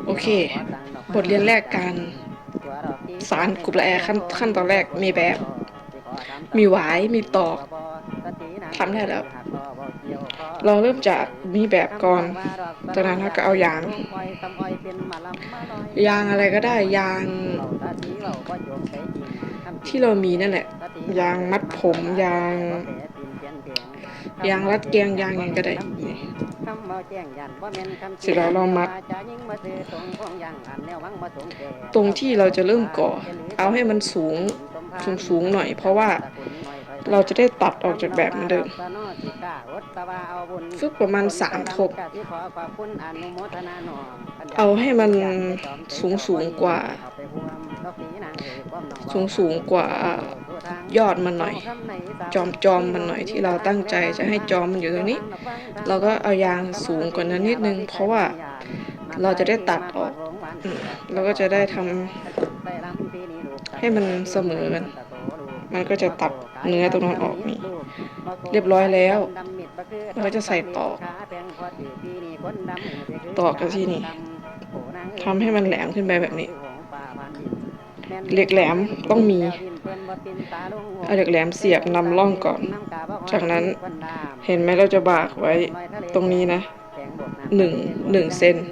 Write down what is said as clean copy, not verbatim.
โอเคบทเรียนแรกการสารกลุ่มละแอขั้นตอนแรกมีแบบมีหวายมีตอกทำได้แล้วเราเริ่มจากมีแบบก่อนจากนั้นเราก็เอายางอะไรก็ได้ยางที่เรามีนั่นแหละยางมัดผมยางรัดเกียงยางยังก็ได้เสร็จแล้วเรามัดตรงที่เราจะเริ่มก่อเอาให้มันสูงหน่อยเพราะว่าเราจะได้ตัดออกจากแบบเหมือนเดิมฝึกประมาณ3 ทบเอาให้มันสูงกว่ายอดมันหน่อยจอมมันหน่อยที่เราตั้งใจจะให้จอมมันอยู่ตรงนี้เราก็เอายางสูงกว่านั้นนิดนึงเพราะว่าเราจะได้ตัดออกเราก็จะได้ทำให้มันเสมอกันมันก็จะตัดเนื้อตรงนั้นออกนี่เรียบร้อยแล้วเราก็จะใส่ตอกกันที่นี่ทำให้มันแหลมขึ้นไปแบบนี้เหล็กแหลมต้องมีเอาเหล็กแหลมเสียบนำร่องก่อนจากนั้นเห็นไหมเราจะบากไว้ตรงนี้นะ1 เซน